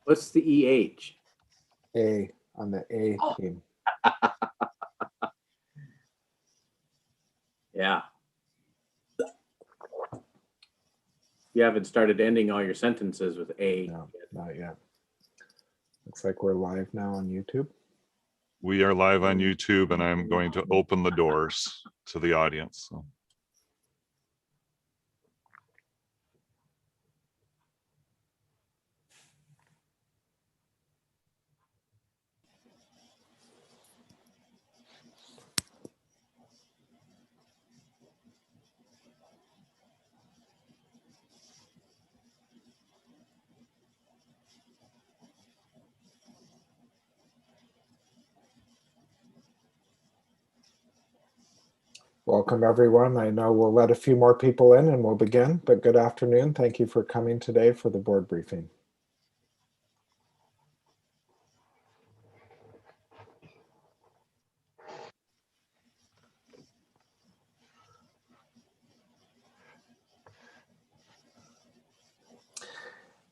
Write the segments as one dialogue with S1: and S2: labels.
S1: What's the EH?
S2: A on the A team.
S1: Yeah. You haven't started ending all your sentences with A.
S2: No, not yet. Looks like we're live now on YouTube.
S3: We are live on YouTube, and I'm going to open the doors to the audience. So.
S2: Welcome, everyone. I know we'll let a few more people in and we'll begin, but good afternoon. Thank you for coming today for the board briefing.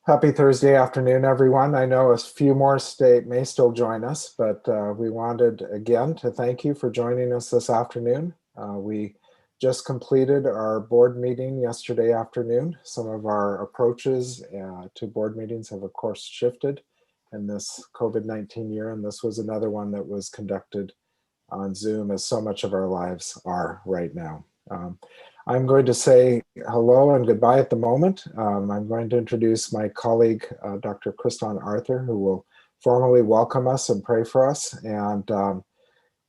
S2: Happy Thursday afternoon, everyone. I know a few more may still join us, but we wanted again to thank you for joining us this afternoon. We just completed our board meeting yesterday afternoon. Some of our approaches to board meetings have, of course, shifted in this COVID-19 year, and this was another one that was conducted on Zoom, as so much of our lives are right now. I'm going to say hello and goodbye at the moment. I'm going to introduce my colleague, Dr. Kristan Arthur, who will formally welcome us and pray for us.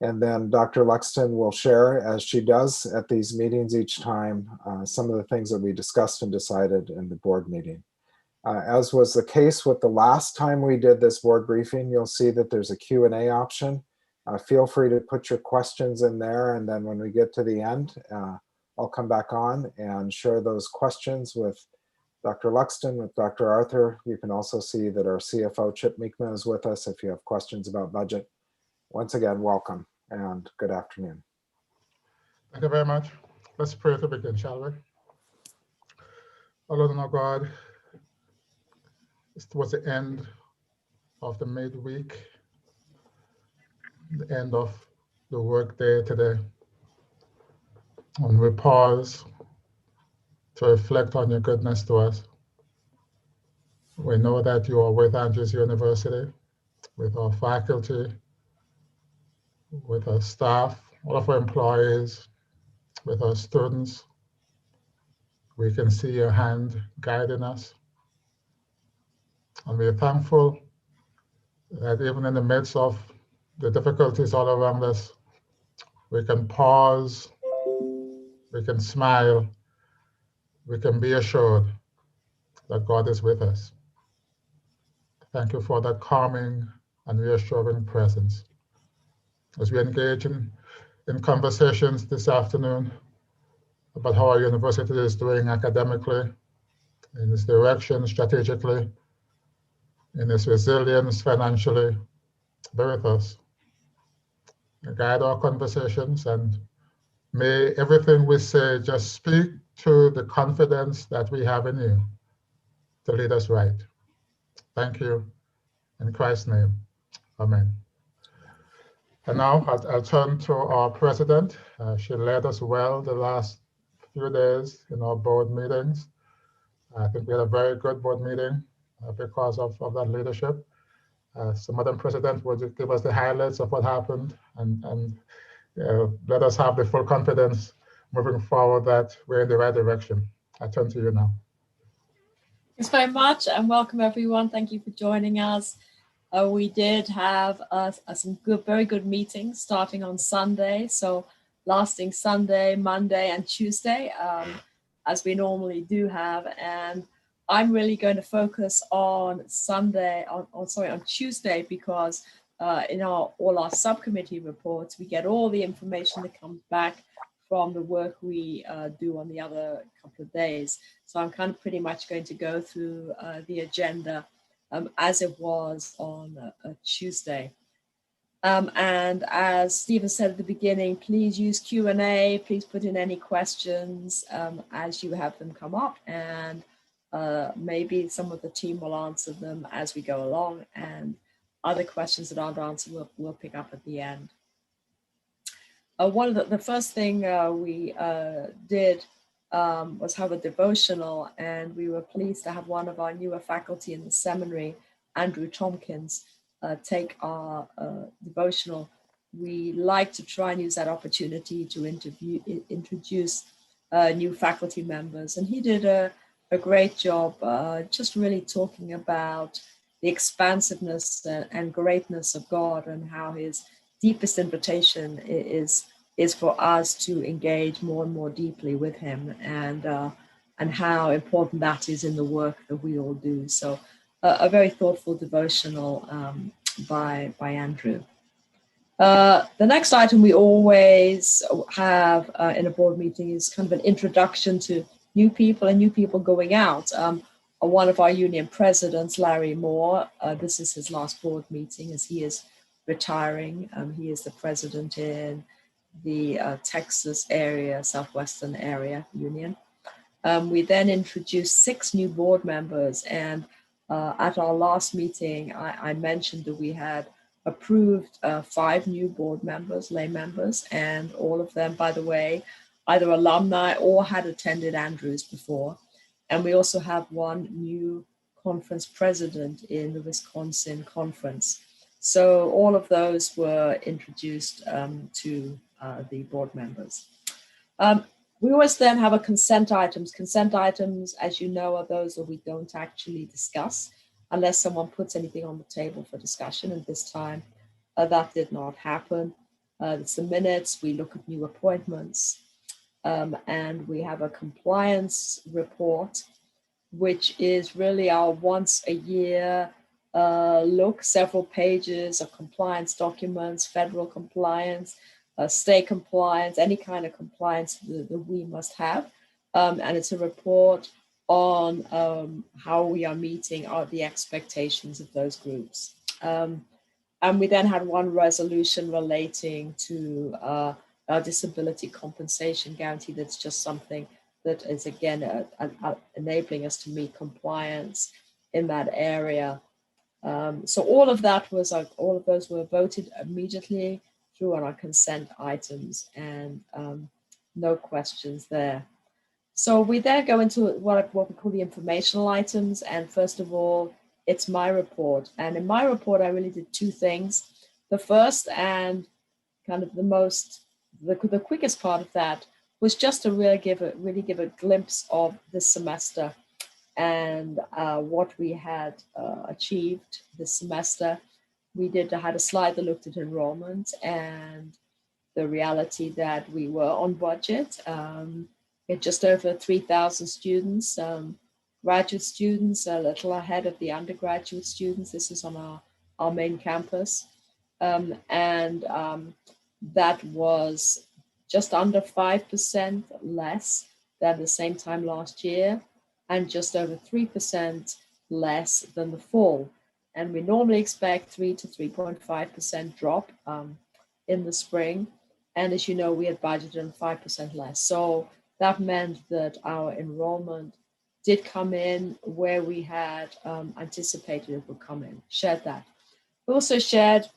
S2: And then Dr. Luxton will share, as she does at these meetings each time, some of the things that we discussed and decided in the board meeting. As was the case with the last time we did this board briefing, you'll see that there's a Q&A option. Feel free to put your questions in there, and then when we get to the end, I'll come back on and share those questions with Dr. Luxton, with Dr. Arthur. You can also see that our CFO, Chip Meekma, is with us if you have questions about budget. Once again, welcome and good afternoon.
S4: Thank you very much. Let's pray to begin, shall we? Our Lord and our God, it's towards the end of the midweek, the end of the work day today. And we pause to reflect on your goodness to us. We know that you are with Andrews University, with our faculty, with our staff, all of our employees, with our students. We can see your hand guiding us. And we are thankful that even in the midst of the difficulties all around us, we can pause, we can smile, we can be assured that God is with us. Thank you for that calming and reassuring presence. As we engage in conversations this afternoon about how our university is doing academically, in its direction strategically, in its resilience financially, be with us. Guide our conversations, and may everything we say just speak to the confidence that we have in you to lead us right. Thank you. In Christ's name, amen. And now I'll turn to our president. She led us well the last few days in our board meetings. I think we had a very good board meeting because of that leadership. So Madam President, would you give us the highlights of what happened and let us have the full confidence moving forward that we're in the right direction. I turn to you now.
S5: Thanks very much and welcome everyone. Thank you for joining us. We did have some very good meetings starting on Sunday. So lasting Sunday, Monday and Tuesday, as we normally do have. And I'm really going to focus on on Tuesday, because in all our subcommittee reports, we get all the information that comes back from the work we do on the other couple of days. So I'm kind of pretty much going to go through the agenda as it was on Tuesday. And as Stephen said at the beginning, please use Q&A. Please put in any questions as you have them come up. And maybe some of the team will answer them as we go along, and other questions that aren't answered we'll pick up at the end. One of the first thing we did was have a devotional, and we were pleased to have one of our newer faculty in the seminary, Andrew Tompkins, take our devotional. We like to try and use that opportunity to introduce new faculty members, and he did a great job just really talking about the expansiveness and greatness of God, and how his deepest invitation is for us to engage more and more deeply with him, and how important that is in the work that we all do. So a very thoughtful devotional by Andrew. The next item we always have in a board meeting is kind of an introduction to new people and new people going out. One of our union presidents, Larry Moore, this is his last board meeting as he is retiring. He is the president in the Texas area, Southwestern area union. We then introduced 6 new board members, and at our last meeting, I mentioned that we had approved 5 new board members, lay members, and all of them, by the way, either alumni or had attended Andrews before. And we also have 1 new conference president in the Wisconsin conference. So all of those were introduced to the board members. We always then have a consent items. Consent items, as you know, are those that we don't actually discuss unless someone puts anything on the table for discussion. And this time that did not happen. It's the minutes. We look at new appointments. And we have a compliance report, which is really our once a year look, several pages of compliance documents, federal compliance, state compliance, any kind of compliance that we must have. And it's a report on how we are meeting the expectations of those groups. And we then had 1 resolution relating to our disability compensation guarantee. That's just something that is, again, enabling us to meet compliance in that area. So all of those were voted immediately through on our consent items, and no questions there. So we then go into what we call the informational items. And first of all, it's my report. And in my report, I really did 2 things. The first and kind of the quickest part of that was just to really give a glimpse of this semester and what we had achieved this semester. We had a slide that looked at enrollment and the reality that we were on budget. We had just over 3,000 students, graduate students, a little ahead of the undergraduate students. This is on our main campus. That was just under 5% less than the same time last year, and just over 3% less than the fall. And we normally expect 3 to 3.5% drop in the spring. And as you know, we had budgeted 5% less. So that meant that our enrollment did come in where we had anticipated it would come in. Shared that. We also shared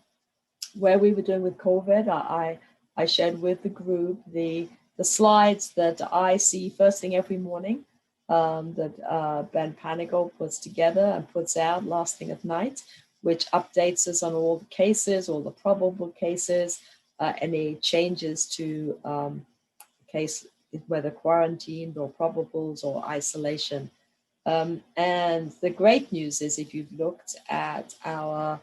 S5: where we were doing with COVID. I shared with the group the slides that I see first thing every morning that Ben Panigo puts together and puts out last thing at night, which updates us on all the cases, all the probable cases, any changes to case, whether quarantined or probables or isolation. And the great news is, if you've looked at our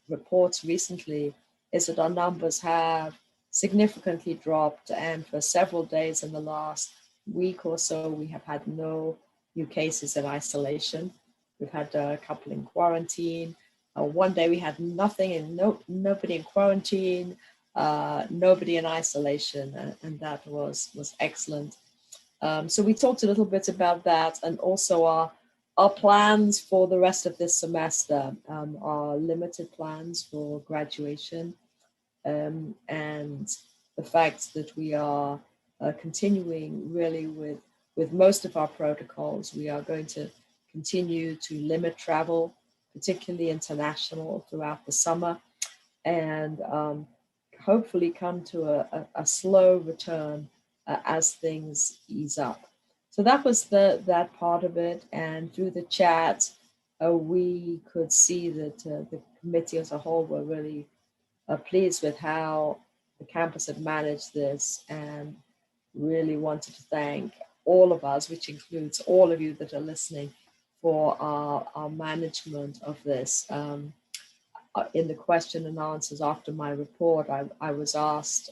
S5: reports recently, is that our numbers have significantly dropped, and for several days in the last week or so, we have had no new cases in isolation. We've had a couple in quarantine. One day we had nothing and nobody in quarantine, nobody in isolation, and that was excellent. So we talked a little bit about that, and also our plans for the rest of this semester, our limited plans for graduation, and the fact that we are continuing really with with most of our protocols. We are going to continue to limit travel, particularly international, throughout the summer, and hopefully come to a slow return as things ease up. So that was that part of it. And through the chat, we could see that the committee as a whole were really pleased with how the campus had managed this, and really wanted to thank all of us, which includes all of you that are listening, for our management of this. In the question and answers after my report, I was asked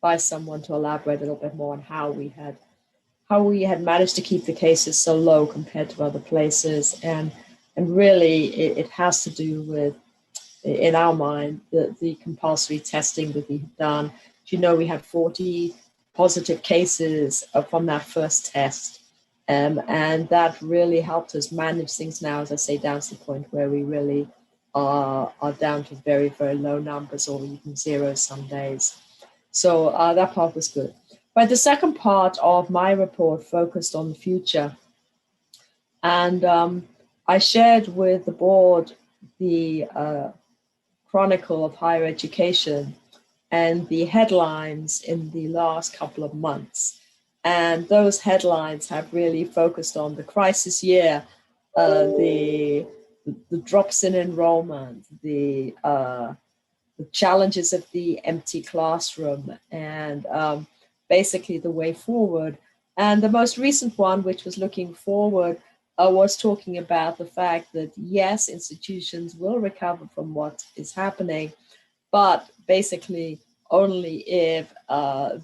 S5: by someone to elaborate a little bit more on how we had managed to keep the cases so low compared to other places. And really it has to do with, in our mind, the compulsory testing that we have done. You know, we had 40 positive cases from that first test. And that really helped us manage things now, as I say, down to the point where we really are down to very, very low numbers, or even zero some days. So that part was good. But the second part of my report focused on the future. And I shared with the board the Chronicle of Higher Education and the headlines in the last couple of months. And those headlines have really focused on the crisis year, the drops in enrollment, the challenges of the empty classroom, and basically the way forward. And the most recent one, which was looking forward, was talking about the fact that, yes, institutions will recover from what is happening, but basically only if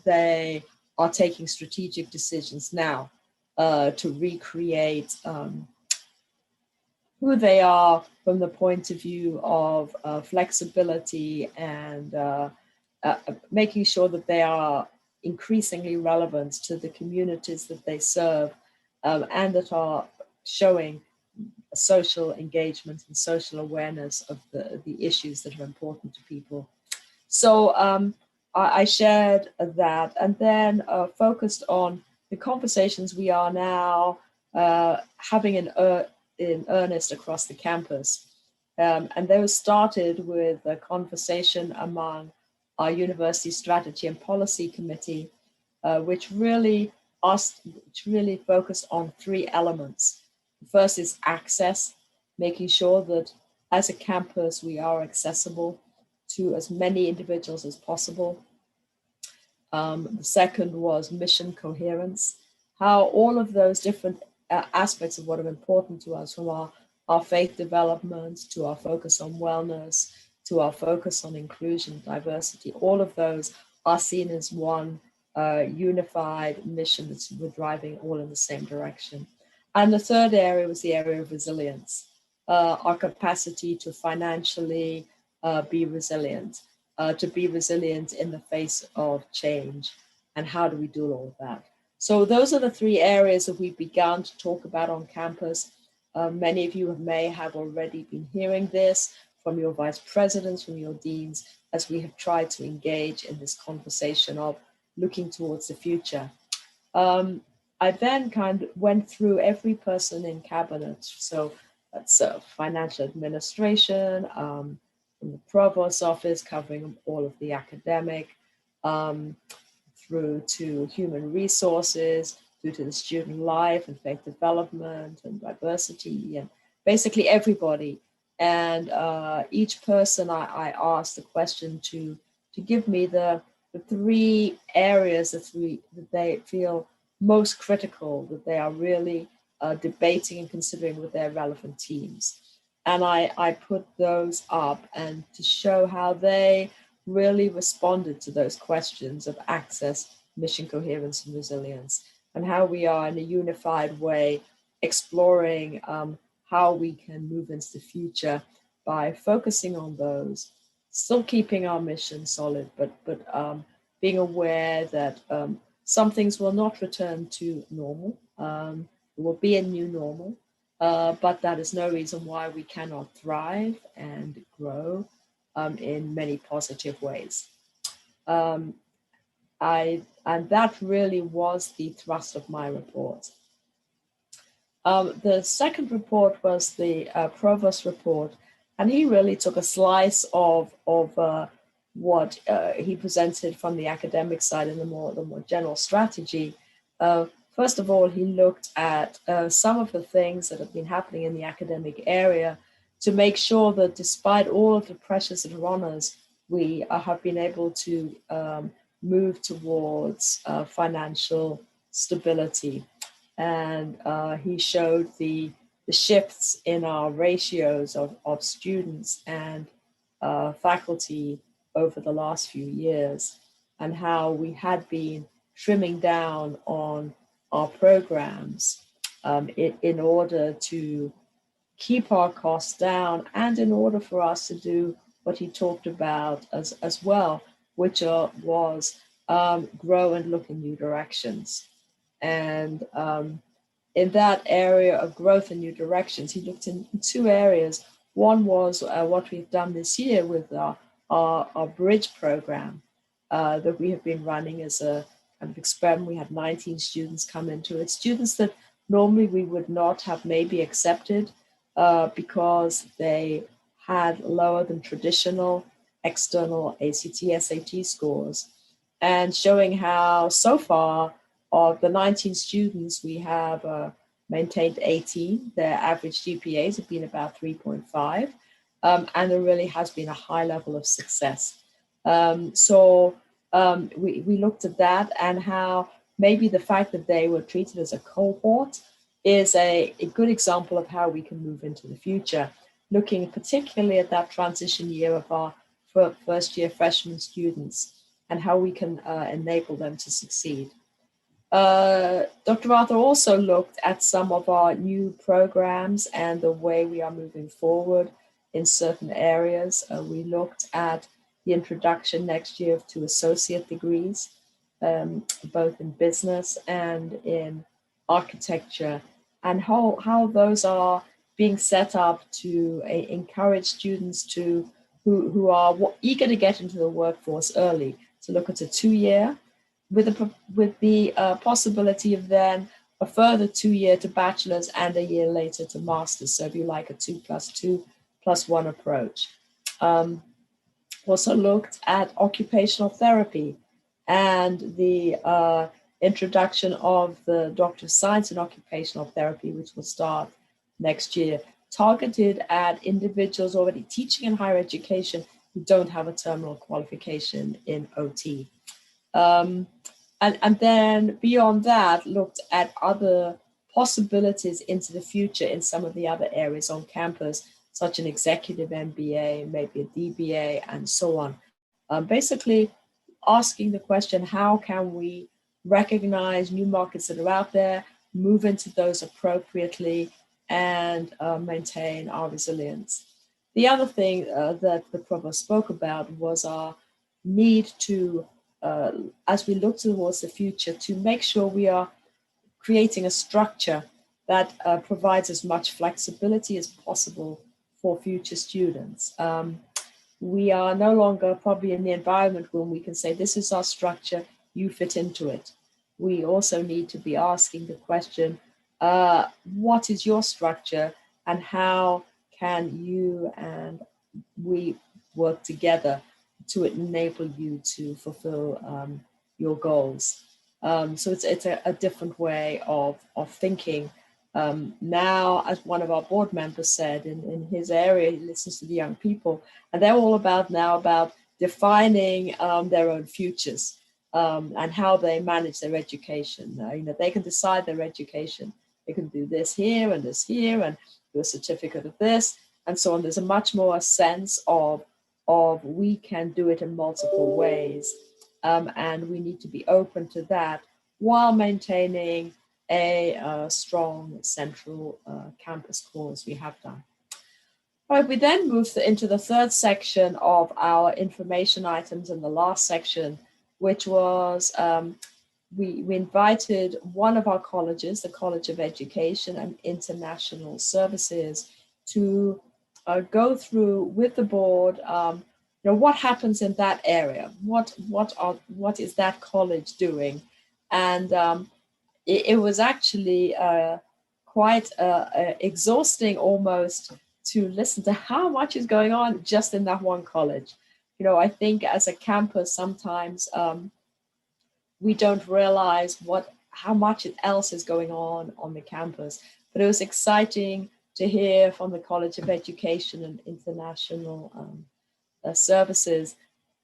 S5: they are taking strategic decisions now to recreate who they are from the point of view of flexibility and making sure that they are increasingly relevant to the communities that they serve, and that are showing social engagement and social awareness of the issues that are important to people. So I shared that, and then focused on the conversations we are now having in earnest across the campus. And those started with a conversation among our University Strategy and Policy Committee, which really focused on three elements. The first is access, making sure that as a campus we are accessible to as many individuals as possible. The second was mission coherence, how all of those different aspects of what are important to us, from our faith development to our focus on wellness to our focus on inclusion, diversity, all of those are seen as one unified mission that we're driving all in the same direction. And the third area was the area of resilience, our capacity to financially be resilient, to be resilient in the face of change. And how do we do all of that? So those are the three areas that we've begun to talk about on campus. Many of you may have already been hearing this from your vice presidents, from your deans, as we have tried to engage in this conversation of looking towards the future. I then kind of went through every person in cabinet. So that's financial administration, from the provost's office, covering all of the academic, through to human resources, through to the student life and faith development and diversity, and basically everybody. And each person I asked the question to give me the three areas that they feel most critical, that they are really debating and considering with their relevant teams. And I put those up, and to show how they really responded to those questions of access, mission coherence, and resilience, and how we are in a unified way exploring how we can move into the future by focusing on those, still keeping our mission solid, but being aware that some things will not return to normal. There will be a new normal, but that is no reason why we cannot thrive and grow in many positive ways. and that really was the thrust of my report. The second report was the provost report, and he really took a slice of what he presented from the academic side and the more general strategy. First of all, he looked at some of the things that have been happening in the academic area to make sure that despite all of the pressures that are on us, we have been able to move towards financial stability. And he showed the shifts in our ratios of students and faculty over the last few years, and how we had been trimming down on our programs in order to keep our costs down, and in order for us to do what he talked about as well, which was grow and look in new directions. And in that area of growth and new directions, he looked in two areas. One was what we've done this year with our bridge program that we have been running as a kind of experiment. We had 19 students come into it, students that normally we would not have maybe accepted because they had lower than traditional external ACT, SAT scores, and showing how so far of the 19 students, we have maintained 18. Their average GPAs have been about 3.5, and there really has been a high level of success. So we looked at that, and how maybe the fact that they were treated as a cohort is a good example of how we can move into the future, looking particularly at that transition year of our first year freshman students and how we can enable them to succeed. Dr. Arthur also looked at some of our new programs and the way we are moving forward in certain areas. We looked at the introduction next year to associate degrees, both in business and in architecture, and how those are being set up to encourage students who are eager to get into the workforce early, to look at a 2-year with the possibility of then a further 2-year to bachelor's and a year later to master's. So if you like a 2+2+1 approach. Also looked at occupational therapy and the introduction of the Doctor of Science in Occupational Therapy, which will start next year, targeted at individuals already teaching in higher education who don't have a terminal qualification in OT. And then beyond that, looked at other possibilities into the future in some of the other areas on campus, such an executive MBA, maybe a DBA, and so on. Basically asking the question, how can we recognize new markets that are out there, move into those appropriately, and maintain our resilience. The other thing that the provost spoke about was our need to, as we look towards the future, to make sure we are creating a structure that provides as much flexibility as possible for future students. We are no longer probably in the environment when we can say, this is our structure, you fit into it. We also need to be asking the question, what is your structure, and how can you and we work together to enable you to fulfill your goals? So it's a different way of thinking. Now, as one of our board members said, in his area, he listens to the young people, and they're all about defining their own futures and how they manage their education. They can decide their education. They can do this here and do a certificate of this and so on. There's a much more sense of we can do it in multiple ways, and we need to be open to that while maintaining a strong central campus core as we have done. All right, we then moved into the third section of our information items in the last section, which was we invited one of our colleges, the College of Education and International Services, to go through with the board what happens in that area? What is that college doing? And it was actually quite exhausting almost to listen to how much is going on just in that one college. I think as a campus, sometimes we don't realize how much else is going on the campus. But it was exciting to hear from the College of Education and International Services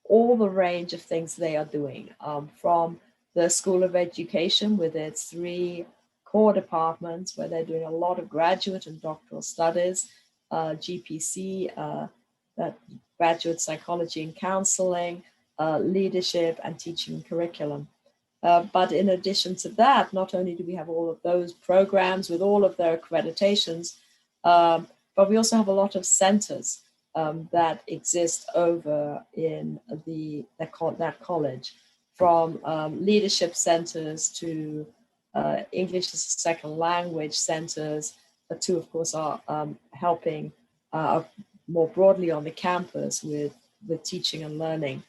S5: all the range of things they are doing, from the School of Education with its 3 core departments where they're doing a lot of graduate and doctoral studies, GPC, graduate psychology and counseling, leadership, and teaching and curriculum. But in addition to that, not only do we have all of those programs with all of their accreditations, but we also have a lot of centers that exist over in that college, from leadership centers to English as a second language centers, to, of course, are helping more broadly on the campus with teaching and learning.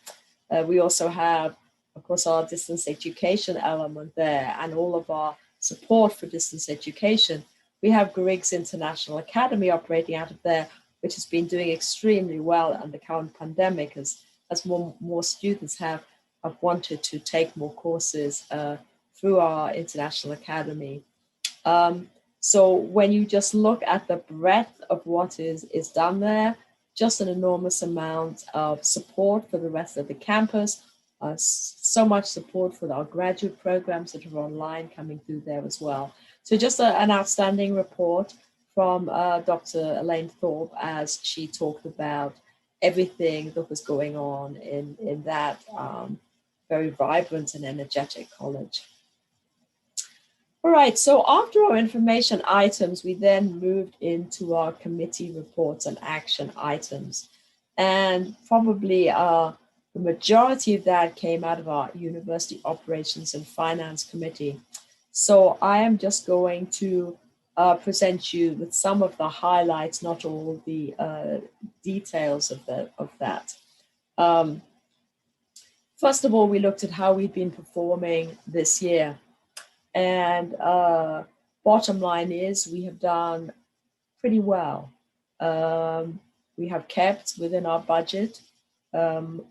S5: We also have, of course, our distance education element there, and all of our support for distance education. We have Griggs International Academy operating out of there, which has been doing extremely well under the current pandemic as more students have wanted to take more courses through our International Academy. So when you just look at the breadth of what is done there, just an enormous amount of support for the rest of the campus, so much support for our graduate programs that are online coming through there as well. So just an outstanding report from Dr. Elaine Thorpe as she talked about everything that was going on in that very vibrant and energetic college. All right, so after our information items, we then moved into our committee reports and action items. And probably the majority of that came out of our University Operations and Finance Committee. So I am just going to present you with some of the highlights, not all the details of that. First of all, we looked at how we've been performing this year. And bottom line is we have done pretty well. We have kept within our budget.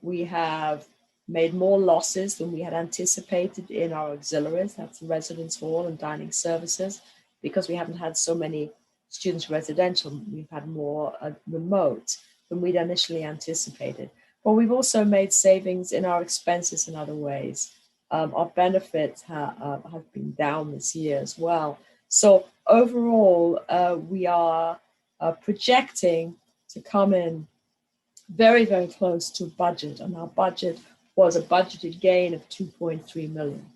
S5: We have made more losses than we had anticipated in our auxiliaries, that's the residence hall and dining services, because we haven't had so many students residential. We've had more remote than we'd initially anticipated. But we've also made savings in our expenses in other ways. Our benefits have been down this year as well. So overall, we are projecting to come in very, very close to budget. And our budget was a budgeted gain of 2.3 million.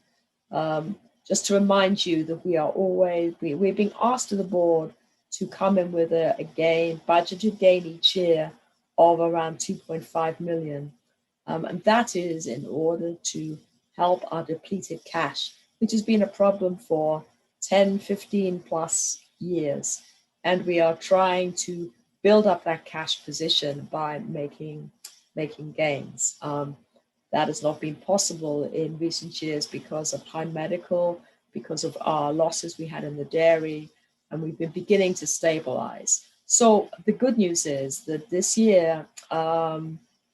S5: Just to remind you that we're being asked to the board to come in with a budgeted gain each year of around 2.5 million. And that is in order to help our depleted cash, which has been a problem for 10, 15 plus years. And we are trying to build up that cash position by making gains. That has not been possible in recent years because of high medical, because of our losses we had in the dairy, and we've been beginning to stabilize. So the good news is that this year,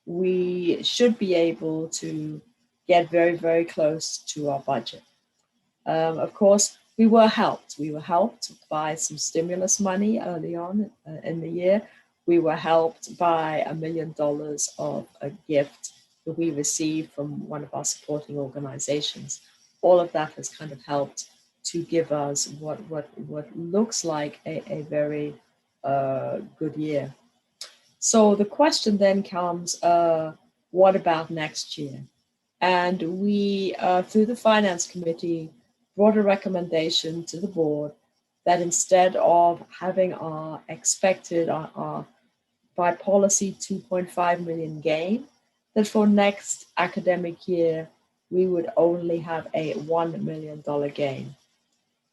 S5: we should be able to get very, very close to our budget. Of course, we were helped. We were helped by some stimulus money early on in the year. We were helped by $1 million of a gift that we received from one of our supporting organizations. All of that has kind of helped to give us what looks like a very good year. So the question then comes, what about next year? And we, through the Finance Committee, brought a recommendation to the board that instead of having our expected, our by policy 2.5 million gain, that for next academic year, we would only have a $1 million gain.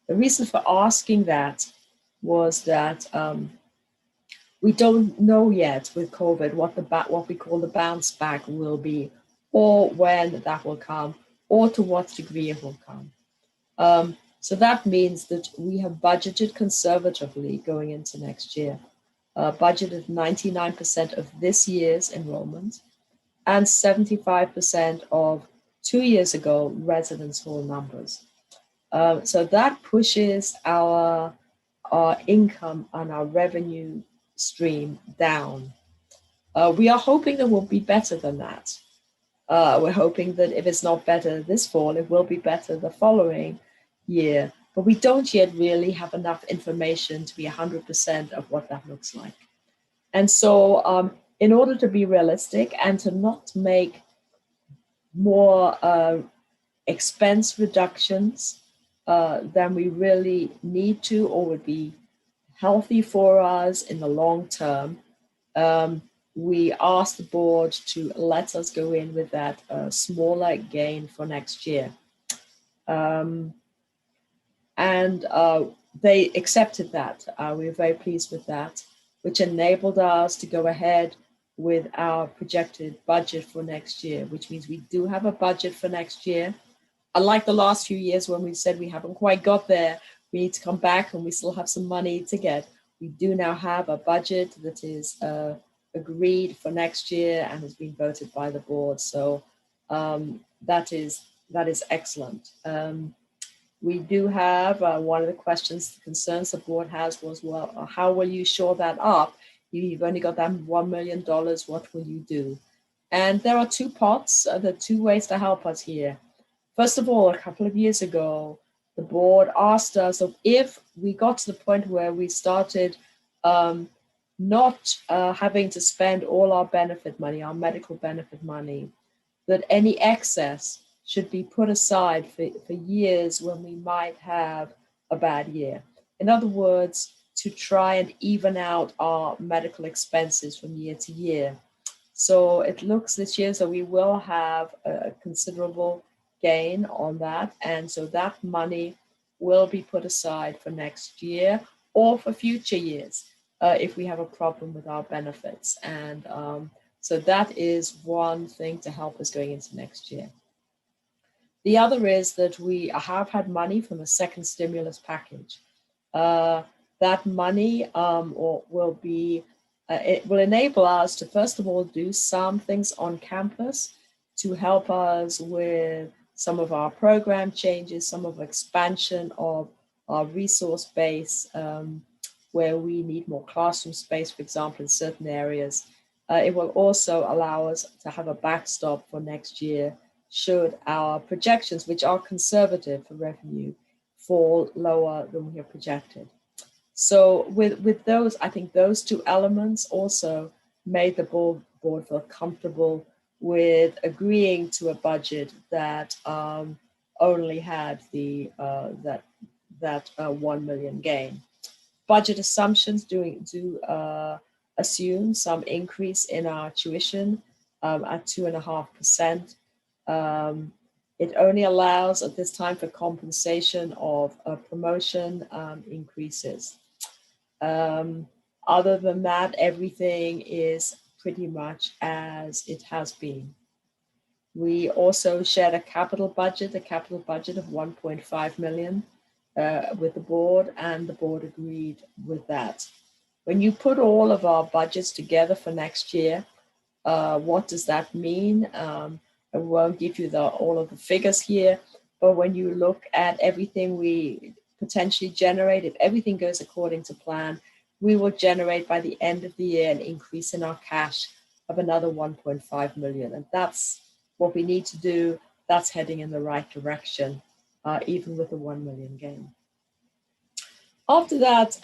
S5: The reason for asking that was that we don't know yet with COVID what we call the bounce back will be, or when that will come, or to what degree it will come. So that means that we have budgeted conservatively going into next year, budgeted 99% of this year's enrollment and 75% of 2 years ago residence hall numbers. So that pushes our income and our revenue stream down. We are hoping that we'll be better than that. We're hoping that if it's not better this fall, it will be better the following year. But we don't yet really have enough information to be 100% of what that looks like. And so in order to be realistic and to not make more expense reductions than we really need to or would be healthy for us in the long term, we asked the board to let us go in with that smaller gain for next year. And they accepted that. We were very pleased with that, which enabled us to go ahead with our projected budget for next year, which means we do have a budget for next year. Unlike the last few years when we said we haven't quite got there, we need to come back and we still have some money to get. We do now have a budget that is agreed for next year and has been voted by the board. So that is excellent. We do have one of the questions, the concerns the board has was, well, how will you shore that up? You've only got that $1 million. What will you do? And there are two pots. There are two ways to help us here. First of all, a couple of years ago, the board asked us if we got to the point where we started not having to spend all our benefit money, our medical benefit money, that any excess should be put aside for years when we might have a bad year. In other words, to try and even out our medical expenses from year to year. So it looks this year so we will have a considerable gain on that. And so that money will be put aside for next year or for future years if we have a problem with our benefits. And so that is one thing to help us going into next year. The other is that we have had money from a second stimulus package. That money will be, it will enable us to, first of all, do some things on campus to help us with some of our program changes, some of expansion of our resource base, where we need more classroom space, for example, in certain areas. It will also allow us to have a backstop for next year should our projections, which are conservative for revenue, fall lower than we have projected. So with those, I think those two elements also made the board feel comfortable with agreeing to a budget that only had the that 1 million gain. Budget assumptions do assume some increase in our tuition at 2.5%. It only allows at this time for compensation of promotion increases. Other than that, everything is pretty much as it has been. We also shared a capital budget of 1.5 million with the board, and the board agreed with that. When you put all of our budgets together for next year, what does that mean? I won't give you all of the figures here, but when you look at everything we potentially generate, if everything goes according to plan, we will generate by the end of the year an increase in our cash of another 1.5 million. And that's what we need to do. That's heading in the right direction, even with the 1 million gain. After that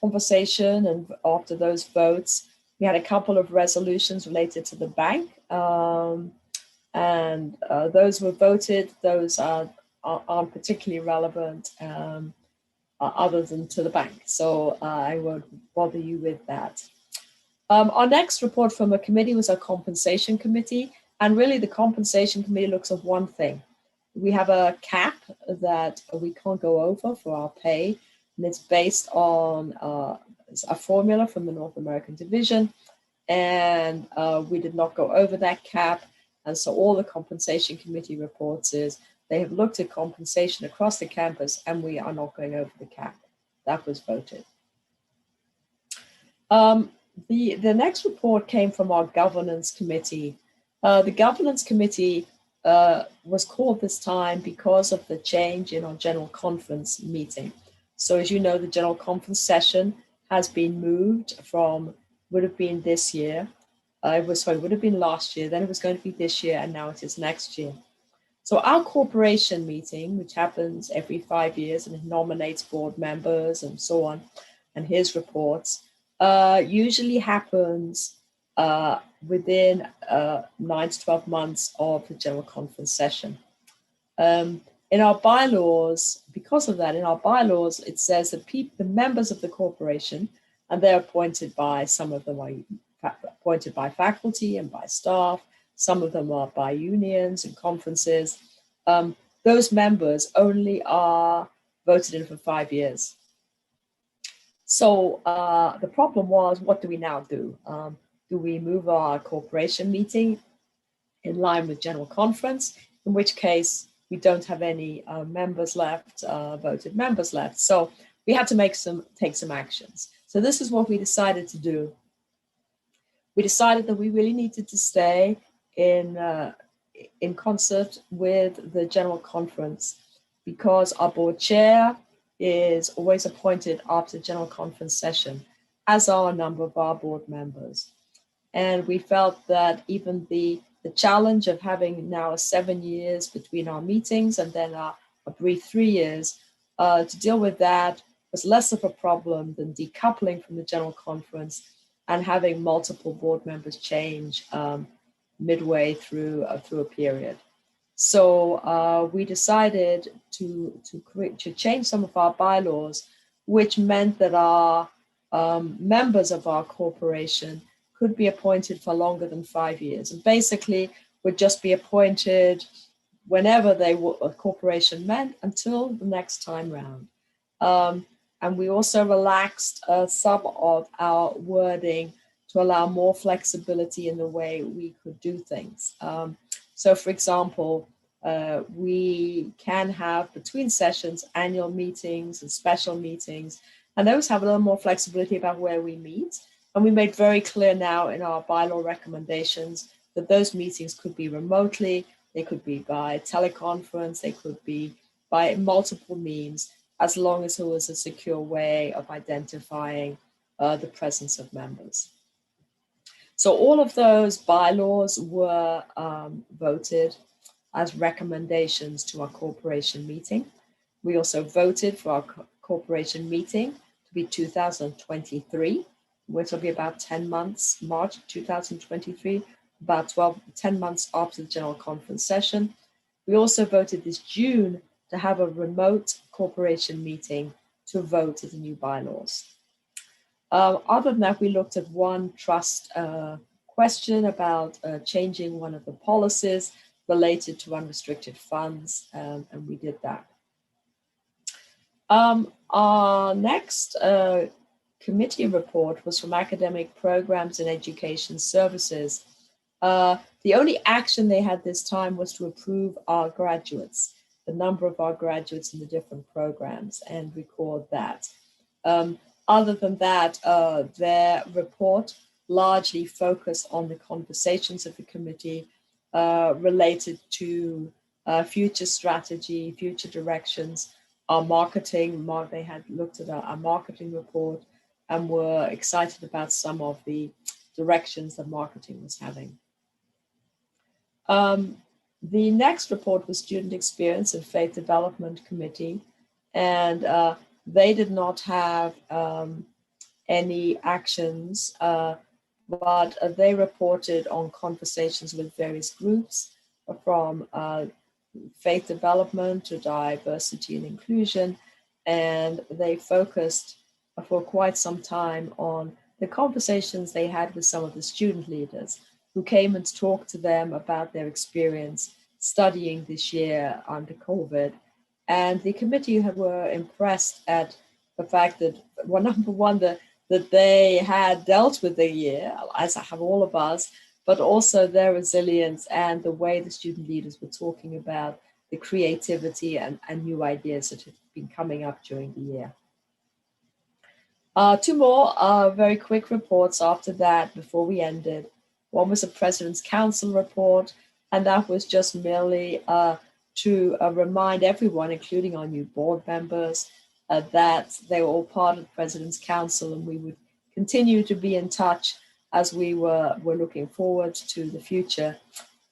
S5: conversation and after those votes, we had a couple of resolutions related to the bank. And those were voted. Those aren't particularly relevant other than to the bank. So I won't bother you with that. Our next report from a committee was our compensation committee. And really the compensation committee looks at one thing. We have a cap that we can't go over for our pay. And it's based on a formula from the North American division, and we did not go over that cap. And so all the compensation committee reports is they have looked at compensation across the campus, and we are not going over the cap. That was voted. The next report came from our governance committee. The governance committee was called this time because of the change in our general conference meeting. So as you know, the general conference session has been moved from, would have been this year, would have been last year, then it was going to be this year, and now it is next year. So our corporation meeting, which happens every 5 years and it nominates board members and so on, and hears reports, usually happens within 9 to 12 months of the general conference session. In our bylaws, because of that, in our bylaws, it says that the members of the corporation, and they're appointed by, some of them are appointed by faculty and by staff, some of them are by unions and conferences. Those members only are voted in for 5 years. So the problem was, what do we now do? Do we move our corporation meeting in line with general conference, in which case we don't have any members left, voted members left. So we had to take some actions. So this is what we decided to do. We decided that we really needed to stay in concert with the general conference, because our board chair is always appointed after the general conference session, as are a number of our board members. And we felt that even the challenge of having now 7 years between our meetings and then a brief 3 years, to deal with that was less of a problem than decoupling from the general conference and having multiple board members change midway through a period. So we decided to change some of our bylaws, which meant that our members of our corporation could be appointed for longer than 5 years, and basically would just be appointed whenever a corporation met until the next time round. And we also relaxed some of our wording to allow more flexibility in the way we could do things. So for example, we can have between sessions annual meetings and special meetings, and those have a little more flexibility about where we meet. And we made very clear now in our bylaw recommendations that those meetings could be remotely, they could be by teleconference, they could be by multiple means, as long as it was a secure way of identifying the presence of members. So all of those bylaws were voted as recommendations to our corporation meeting. We also voted for our corporation meeting to be 2023, which will be about 10 months, March 2023, about 10 months after the general conference session. We also voted this June to have a remote corporation meeting to vote at the new bylaws. Other than that, we looked at one trust question about changing one of the policies related to unrestricted funds, and we did that. Our next committee report was from Academic Programs and Education Services. The only action they had this time was to approve our graduates, the number of our graduates in the different programs, and record that. Other than that, their report largely focused on the conversations of the committee related to future strategy, future directions, our marketing. They had looked at our marketing report and were excited about some of the directions that marketing was having. The next report was Student Experience and Faith Development Committee, and they did not have any actions, but they reported on conversations with various groups, from faith development to diversity and inclusion, and they focused for quite some time on the conversations they had with some of the student leaders who came and talked to them about their experience studying this year under COVID. And the committee were impressed at the fact that, well, number one, the that they had dealt with the year, as have all of us, but also their resilience and the way the student leaders were talking about the creativity and new ideas that have been coming up during the year. Two more very quick reports after that before we ended. One was a President's Council report, and that was just merely to remind everyone, including our new board members, that they were all part of the President's Council, and we would continue to be in touch as we were looking forward to the future.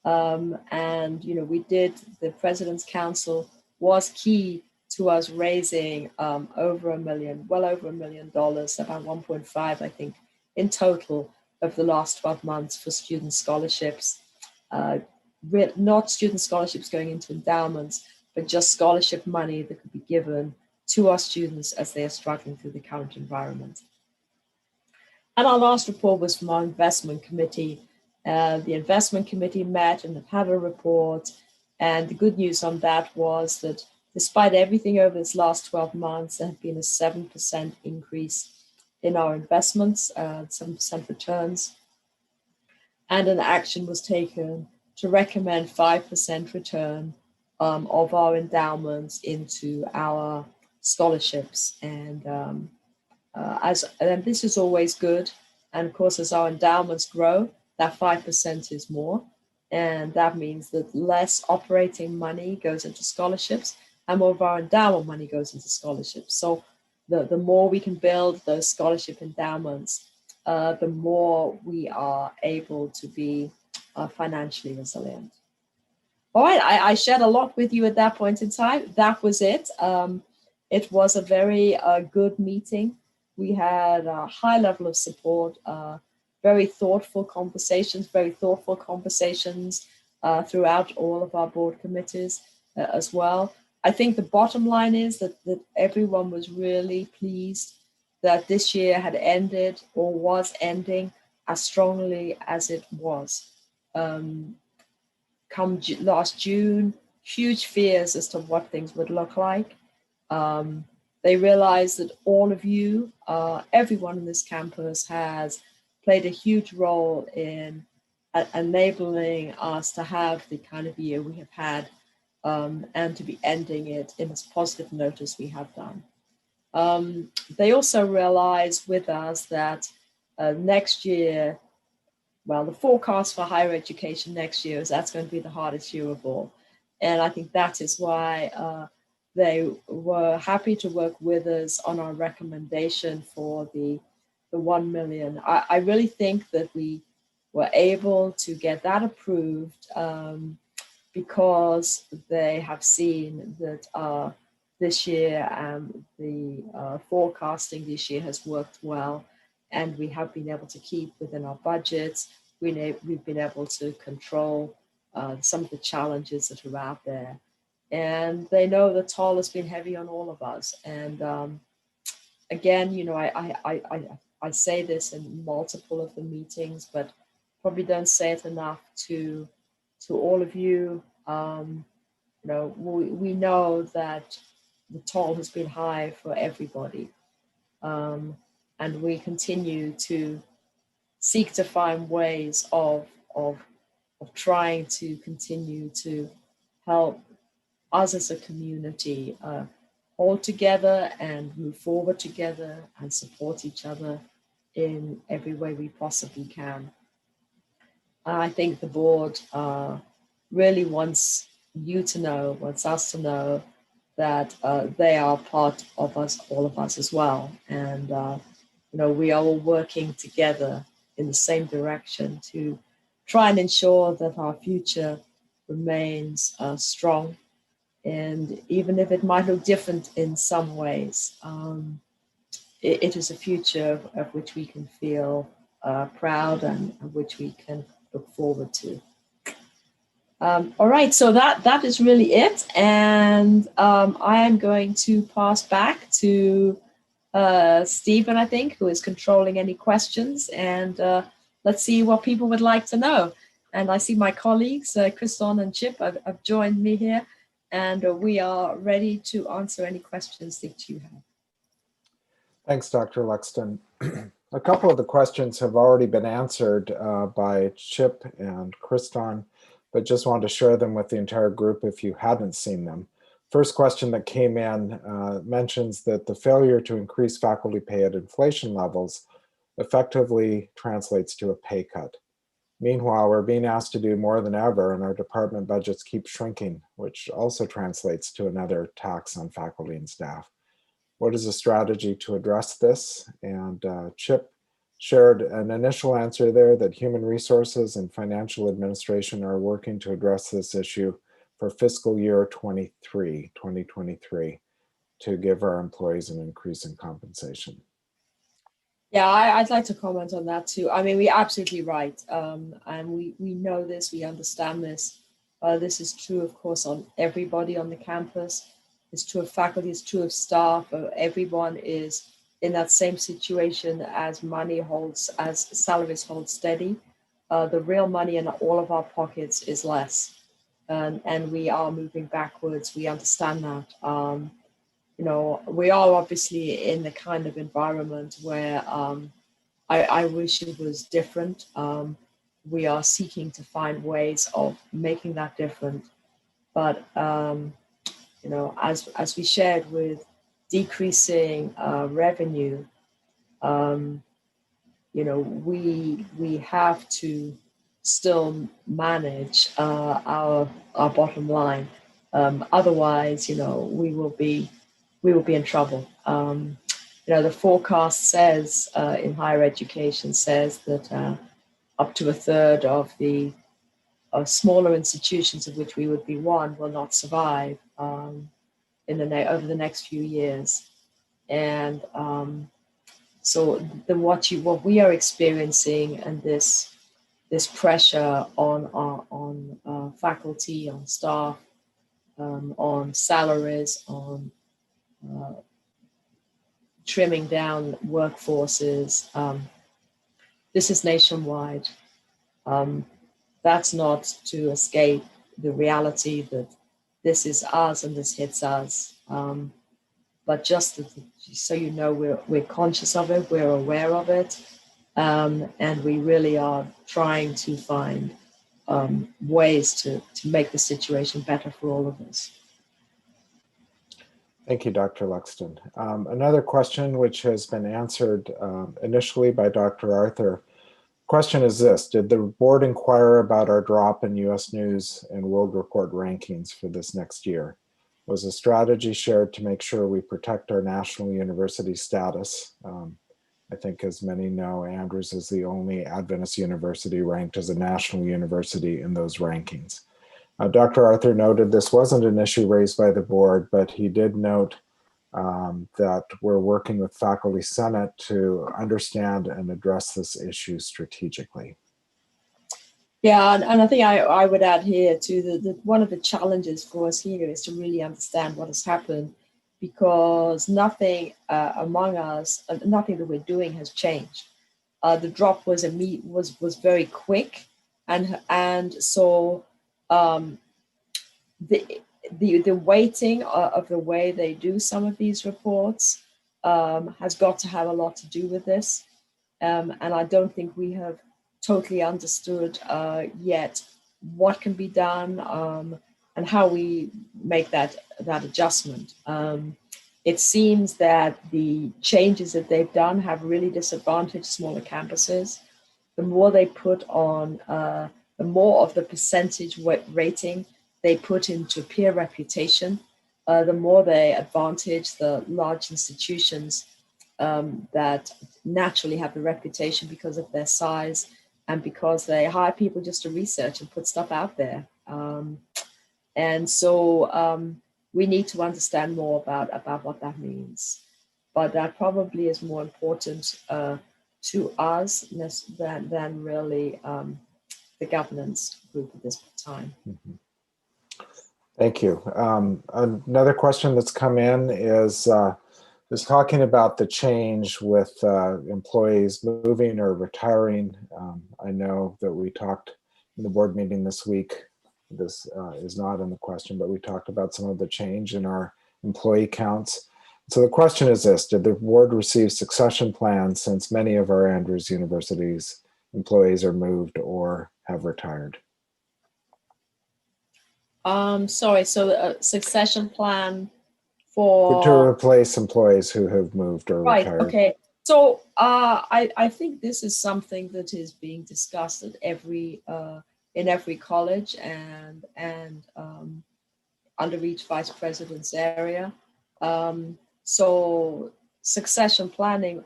S5: And, you know, the President's Council was key to us raising well over $1 million, about 1.5, I think, in total over the last 12 months for student scholarships. Not student scholarships going into endowments, but just scholarship money that could be given to our students as they are struggling through the current environment. And our last report was from our investment committee. The investment committee met and had a report. And the good news on that was that despite everything over this last 12 months, there have been a 7% increase in our investments, 7% returns. And an action was taken to recommend 5% return of our endowments into our scholarships. And this is always good. And of course, as our endowments grow, that 5% is more. And that means that less operating money goes into scholarships and more of our endowment money goes into scholarships. So the more we can build those scholarship endowments, the more we are able to be financially resilient. All right, I shared a lot with you at that point in time. That was it. It was a very good meeting. We had a high level of support, very thoughtful conversations throughout all of our board committees as well. I think the bottom line is that everyone was really pleased that this year had ended or was ending as strongly as it was. Come last June, huge fears as to what things would look like. They realized that all of you, everyone in this campus has played a huge role in enabling us to have the kind of year we have had and to be ending it in as positive note as we have done. They also realized with us that next year, well, the forecast for higher education next year is that's going to be the hardest year of all. And I think that is why they were happy to work with us on our recommendation for the 1 million. I really think that we were able to get that approved because they have seen that this year the forecasting this year has worked well, and we have been able to keep within our budgets. We've been able to control some of the challenges that are out there. And they know the toll has been heavy on all of us. And again, you know, I say this in multiple of the meetings, but probably don't say it enough to all of you. You know, we know that the toll has been high for everybody. And we continue to seek to find ways of trying to continue to help us as a community hold together and move forward together and support each other in every way we possibly can. I think the board really wants us to know that they are part of us, all of us as well. And, you know, we are all working together in the same direction to try and ensure that our future remains strong. And even if it might look different in some ways, it is a future of which we can feel proud and of which we can look forward to. All right, so that is really it. And I am going to pass back to Stephen, I think, who is controlling any questions. And let's see what people would like to know. And I see my colleagues, Kriston and Chip, have joined me here. And we are ready to answer any questions that you have.
S2: Thanks, Dr. Luxton. A couple of the questions have already been answered by Chip and Kriston, but just wanted to share them with the entire group if you hadn't seen them. First question that came in mentions that the failure to increase faculty pay at inflation levels effectively translates to a pay cut. Meanwhile, we're being asked to do more than ever, and our department budgets keep shrinking, which also translates to another tax on faculty and staff. What is a strategy to address this? And Chip shared an initial answer there that human resources and financial administration are working to address this issue for fiscal year 2023 to give our employees an increase in compensation.
S5: Yeah, I'd like to comment on that too. I mean, we're absolutely right. And we know this, we understand this. This is true, of course, on everybody on the campus. It's true of faculty, it's true of staff. Everyone is in that same situation as salaries hold steady. The real money in all of our pockets is less. And we are moving backwards. We understand that. We are obviously in the kind of environment where I wish it was different. We are seeking to find ways of making that different. But, as we shared with decreasing revenue, we have to still manage our bottom line. Otherwise, we will be in trouble. The forecast says in higher education says that up to a third of the smaller institutions, of which we would be one, will not survive over the next few years. And so what we are experiencing, and this pressure on faculty, on staff, on salaries, on trimming down workforces. This is nationwide. That's not to escape the reality that this is us and this hits us. But just so you know, we're conscious of it, we're aware of it, and we really are trying to find ways to make the situation better for all of us.
S2: Thank you, Dr. Luxton. Another question which has been answered initially by Dr. Arthur. Question is this: did the board inquire about our drop in U.S. News and World Report rankings for this next year? Was a strategy shared to make sure we protect our national university status? I think, as many know, Andrews is the only Adventist university ranked as a national university in those rankings. Dr. Arthur noted this wasn't an issue raised by the board, but he did note that we're working with Faculty Senate to understand and address this issue strategically.
S5: Yeah, and I think I would add here too that one of the challenges for us here is to really understand what has happened, because nothing among us, nothing that we're doing has changed. The drop was very quick, and so the weighting of the way they do some of these reports has got to have a lot to do with this, and I don't think we have totally understood yet what can be done and how we make that adjustment. It seems that the changes that they've done have really disadvantaged smaller campuses. The more they put on, the more of the percentage rating they put into peer reputation, the more they advantage the large institutions that naturally have the reputation because of their size and because they hire people just to research and put stuff out there. And so we need to understand more about what that means. But that probably is more important to us than really the governance group at this time.
S2: Mm-hmm. Thank you. Another question that's come in is talking about the change with employees moving or retiring. I know that we talked in the board meeting this week. This is not in the question, but we talked about some of the change in our employee counts. So the question is this: did the board receive succession plans since many of our Andrews University's employees are moved or have retired?
S5: Sorry, so a succession plan
S2: To
S5: for
S2: replace employees who have moved or
S5: right,
S2: retired.
S5: okay. So I think this is something that is being discussed at every in every college and under each vice president's area. So succession planning,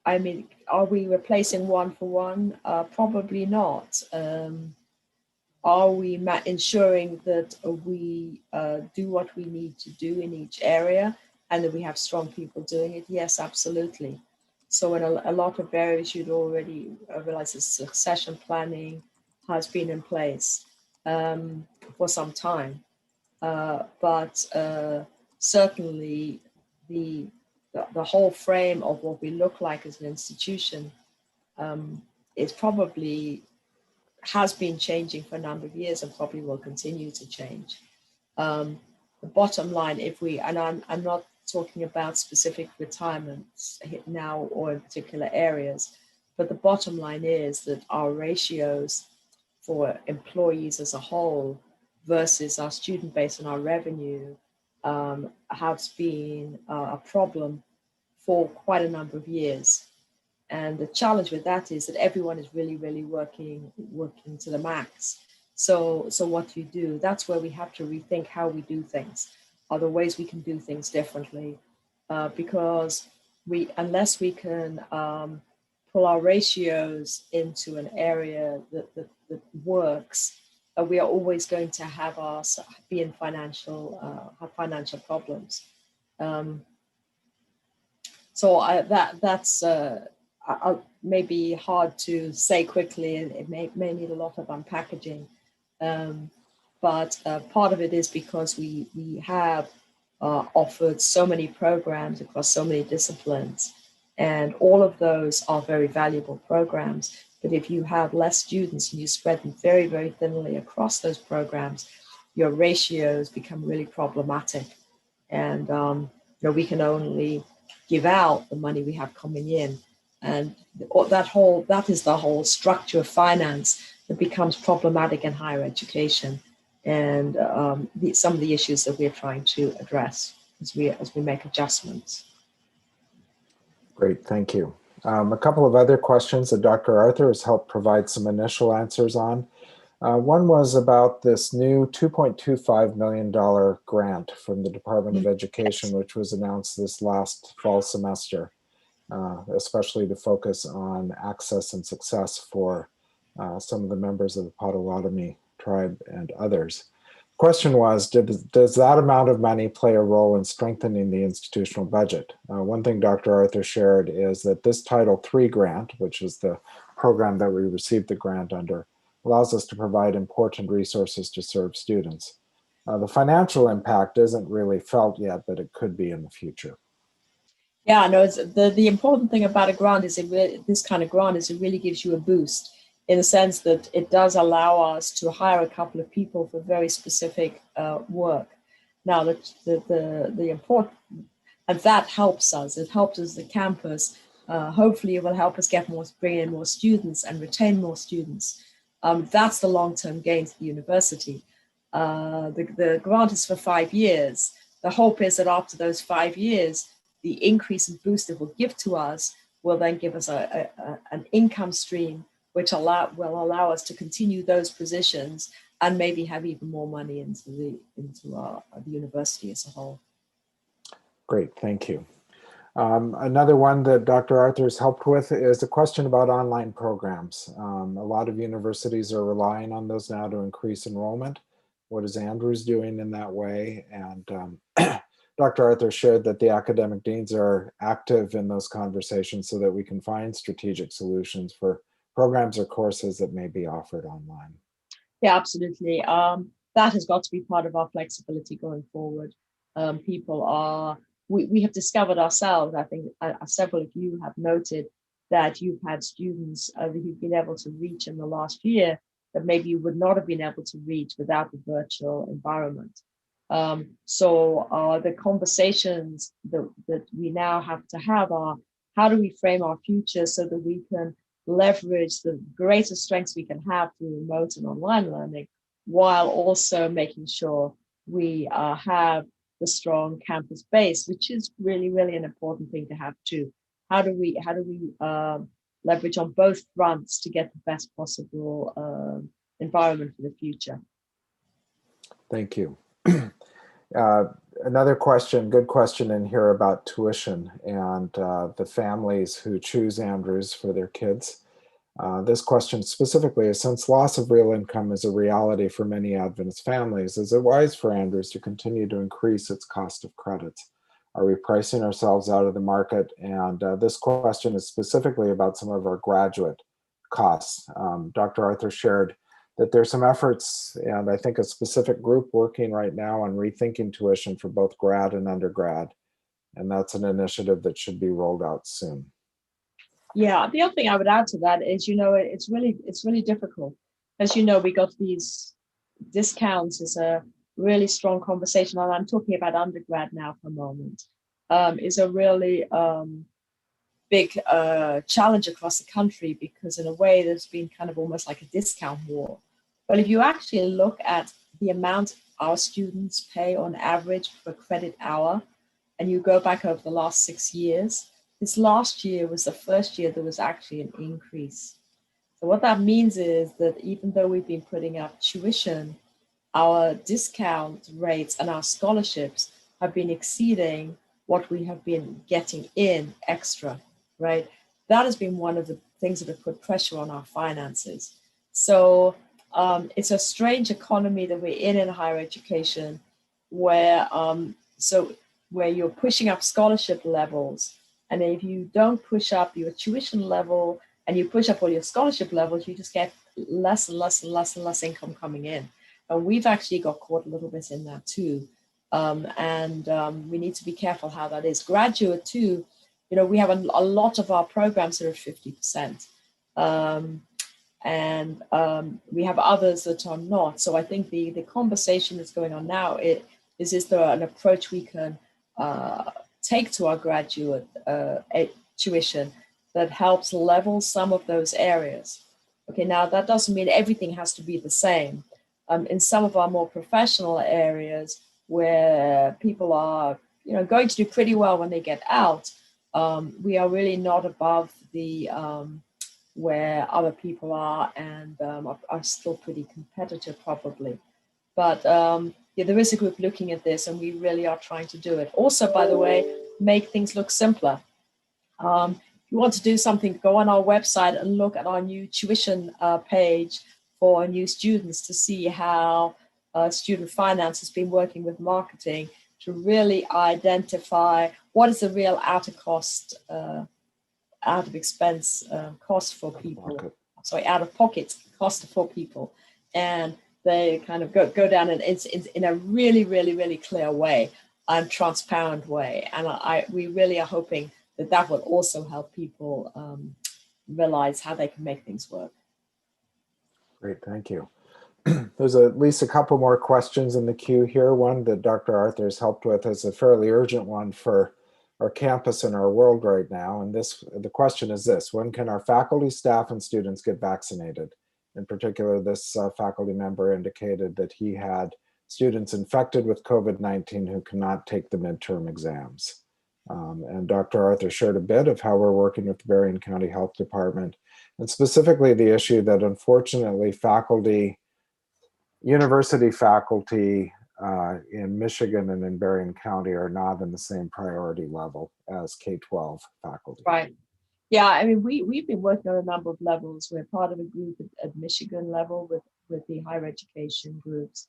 S5: I mean, are we replacing one for one? Probably not. Are we ensuring that we do what we need to do in each area and that we have strong people doing it? Yes, absolutely. So in a lot of areas, you'd already realize that succession planning has been in place for some time. But certainly the whole frame of what we look like as an institution is probably has been changing for a number of years and probably will continue to change. The bottom line, if we, and I'm not talking about specific retirements now or in particular areas, but the bottom line is that our ratios for employees as a whole versus our student base and our revenue has been a problem for quite a number of years. And the challenge with that is that everyone is really, really working to the max. So what do you do? That's where we have to rethink how we do things. Are there ways we can do things differently? Because unless we can pull our ratios into an area that works, we are always going to have be in have financial problems. So that's maybe hard to say quickly, and it may need a lot of unpackaging. But part of it is because we have offered so many programs across so many disciplines, and all of those are very valuable programs. But if you have less students and you spread them very, very thinly across those programs, your ratios become really problematic. And we can only give out the money we have coming in. And that is the whole structure of finance that becomes problematic in higher education. And some of the issues that we're trying to address as we make adjustments.
S2: Great, thank you. A couple of other questions that Dr. Arthur has helped provide some initial answers on. One was about this new $2.25 million grant from the Department of Education, which was announced this last fall semester, especially to focus on access and success for some of the members of the Potawatomi tribe and others. Question was, does that amount of money play a role in strengthening the institutional budget? One thing Dr. Arthur shared is that this Title III grant, which is the program that we received the grant under, allows us to provide important resources to serve students. The financial impact isn't really felt yet, but it could be in the future.
S5: Yeah, no, it's the important thing about a grant is this kind of grant is it really gives you a boost in the sense that it does allow us to hire a couple of people for very specific work. Now, the important, and that helps us. It helps us, the campus. Hopefully, it will help us bring in more students and retain more students. That's the long-term gain to the university. The grant is for 5 years. The hope is that after those 5 years, the increase and boost it will give to us will then give us an income stream which will allow us to continue those positions and maybe have even more money into the university as a whole.
S2: Great, thank you. Another one that Dr. Arthur has helped with is a question about online programs. A lot of universities are relying on those now to increase enrollment. What is Andrews doing in that way? And Dr. Arthur shared that the academic deans are active in those conversations so that we can find strategic solutions for programs or courses that may be offered online.
S5: Yeah, absolutely. That has got to be part of our flexibility going forward. We have discovered ourselves, I think several of you have noted that you've had students that you've been able to reach in the last year that maybe you would not have been able to reach without the virtual environment. The conversations that we now have to have are, how do we frame our future so that we can leverage the greatest strengths we can have through remote and online learning, while also making sure we have the strong campus base, which is really, really an important thing to have too. How do we leverage on both fronts to get the best possible environment for the future?
S2: Thank you. Another question, good question in here about tuition and the families who choose Andrews for their kids. This question specifically is, since loss of real income is a reality for many Adventist families, is it wise for Andrews to continue to increase its cost of credits? Are we pricing ourselves out of the market? And this question is specifically about some of our graduate costs. Dr. Arthur shared that there's some efforts, and I think a specific group working right now on rethinking tuition for both grad and undergrad. And that's an initiative that should be rolled out soon.
S5: Yeah, the other thing I would add to that is, it's really difficult. As you know, we got these discounts is a really strong conversation, and I'm talking about undergrad now for a moment, is a really big challenge across the country, because in a way there's been kind of almost like a discount war. But if you actually look at the amount our students pay on average per credit hour, and you go back over the last 6 years, this last year was the first year there was actually an increase. So what that means is that even though we've been putting up tuition, our discount rates and our scholarships have been exceeding what we have been getting in extra, right? That has been one of the things that have put pressure on our finances. So it's a strange economy that we're in higher education, where you're pushing up scholarship levels, and if you don't push up your tuition level and you push up all your scholarship levels, you just get less and less and less and less income coming in. And we've actually got caught a little bit in that too. We need to be careful how that is. Graduate too, we have a lot of our programs that are 50%. We have others that are not. So I think the conversation that's going on now is there an approach we can take to our graduate tuition that helps level some of those areas? Okay, now that doesn't mean everything has to be the same. In some of our more professional areas where people are, going to do pretty well when they get out, we are really not above the where other people are, and are still pretty competitive probably. But there is a group looking at this, and we really are trying to do it. Also, by the way, make things look simpler. If you want to do something, go on our website and look at our new tuition page for new students to see how student finance has been working with marketing to really identify what is the real out of expense cost for people. Out of pocket cost for people. And they kind of go down in a really, really, really clear way and transparent way. And we really are hoping that will also help people realize how they can make things work.
S2: Great, thank you. There's at least a couple more questions in the queue here. One that Dr. Arthur has helped with is a fairly urgent one for our campus and our world right now. And the question is this: when can our faculty, staff, and students get vaccinated? In particular, this faculty member indicated that he had students infected with COVID-19 who cannot take the midterm exams. And Dr. Arthur shared a bit of how we're working with the Berrien County Health Department, and specifically the issue that unfortunately university faculty in Michigan and in Berrien County are not in the same priority level as K-12 faculty.
S5: Right. Yeah, I mean, we've been working on a number of levels. We're part of a group at Michigan level with the higher education groups.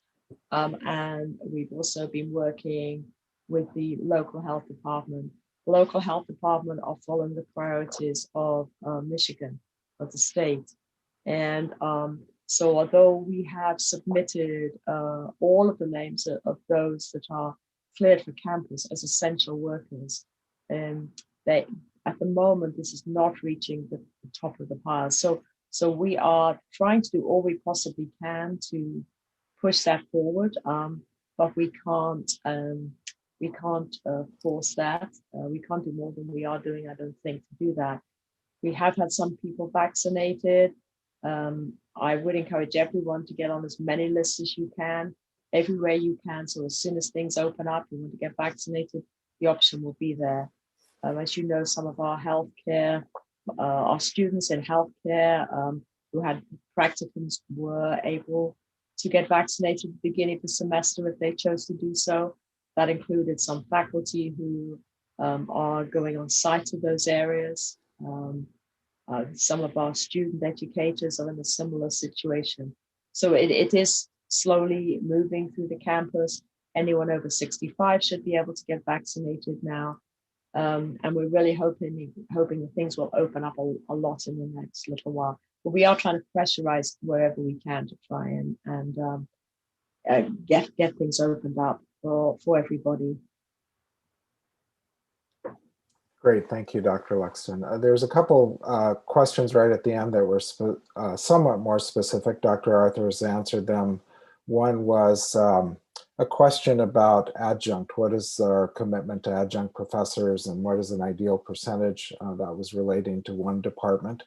S5: And we've also been working with the local health department. The local health department are following the priorities of Michigan, of the state. And so although we have submitted all of the names of those that are cleared for campus as essential workers, they, at the moment, this is not reaching the top of the pile. So we are trying to do all we possibly can to push that forward. but we can't force that. We can't do more than we are doing, I don't think, to do that. We have had some people vaccinated. I would encourage everyone to get on as many lists as you can, everywhere you can. So as soon as things open up, you want to get vaccinated, the option will be there. As you know, some of our healthcare, our students in healthcare who had practicums were able to get vaccinated at the beginning of the semester if they chose to do so. That included some faculty who are going on site to those areas. Some of our student educators are in a similar situation. So it is slowly moving through the campus. Anyone over 65 should be able to get vaccinated now. And we're really hoping that things will open up a lot in the next little while. But we are trying to pressurize wherever we can to try and get things opened up for everybody.
S2: Great, thank you, Dr. Lexton. There's a couple questions right at the end that were somewhat more specific. Dr. Arthur has answered them. One was a question about adjunct. What is our commitment to adjunct professors, and what is an ideal percentage? That was relating to one department.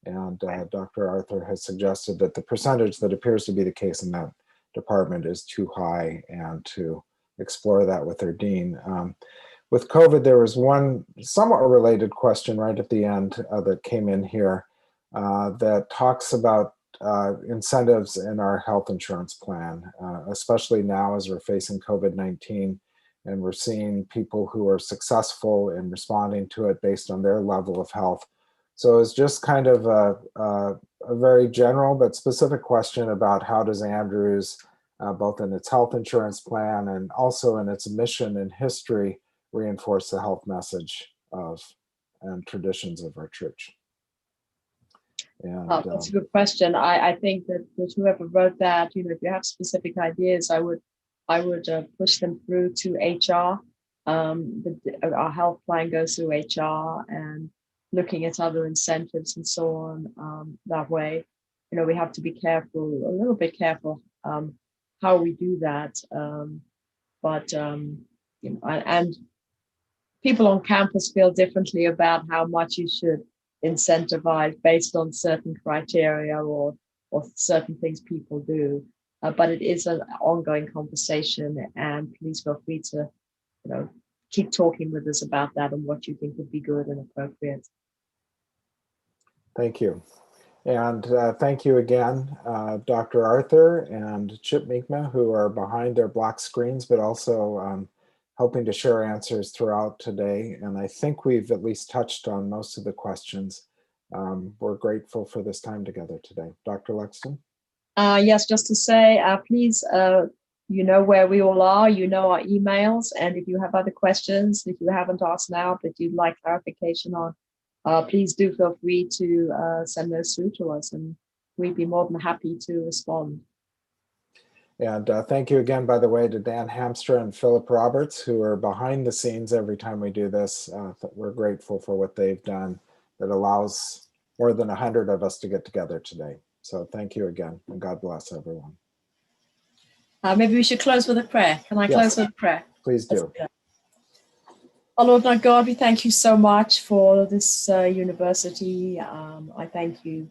S2: And Dr. Arthur has suggested that the percentage that appears to be the case in that department is too high, and to explore that with their dean. With COVID, there was one somewhat related question right at the end that came in here that talks about incentives in our health insurance plan, especially now as we're facing COVID-19 and we're seeing people who are successful in responding to it based on their level of health. So it's just kind of a very general but specific question about how does Andrews, both in its health insurance plan and also in its mission and history, reinforce the health message of and traditions of our church. And
S5: that's a good question. I think that whoever wrote that, if you have specific ideas, I would push them through to HR. Our health plan goes through HR, and looking at other incentives and so on that way. We have to be careful, a little bit careful how we do that. And people on campus feel differently about how much you should incentivize based on certain criteria or certain things people do. But it is an ongoing conversation, and please feel free to, keep talking with us about that and what you think would be good and appropriate.
S2: Thank you. And thank you again, Dr. Arthur and Chip Minkma, who are behind their black screens, but also helping to share answers throughout today. And I think we've at least touched on most of the questions. We're grateful for this time together today. Dr. Lexton?
S5: Yes, just to say, please, you know where we all are, our emails. And if you have other questions, if you haven't asked now, but you'd like clarification on, please do feel free to send those through to us, and we'd be more than happy to respond.
S2: And thank you again, by the way, to Dan Hamstra and Philip Roberts, who are behind the scenes every time we do this. We're grateful for what they've done that allows more than 100 of us to get together today. So thank you again, and God bless everyone.
S5: Maybe we should close with a prayer. Can I close with a prayer?
S2: Please do.
S5: Oh, Lord, my God, we thank you so much for this university. I thank you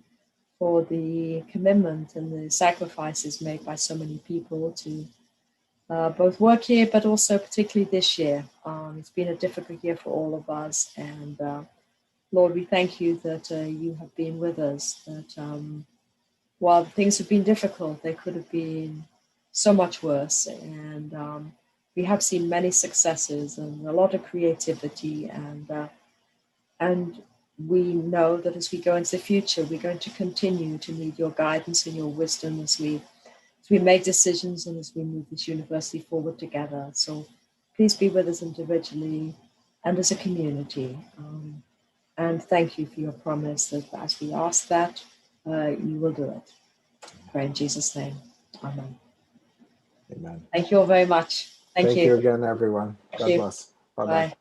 S5: for the commitment and the sacrifices made by so many people to both work here, but also particularly this year. It's been a difficult year for all of us. And Lord, we thank you that you have been with us, that while things have been difficult, they could have been so much worse. And we have seen many successes and a lot of creativity. And we know that as we go into the future, we're going to continue to need your guidance and your wisdom as we make decisions and as we move this university forward together. So please be with us individually and as a community. And thank you for your promise that as we ask that, you will do it. Pray in Jesus' name. Amen.
S2: Amen.
S5: Thank you all very much. Thank you.
S2: Thank you again, everyone. God bless. Bye-bye.
S5: Bye.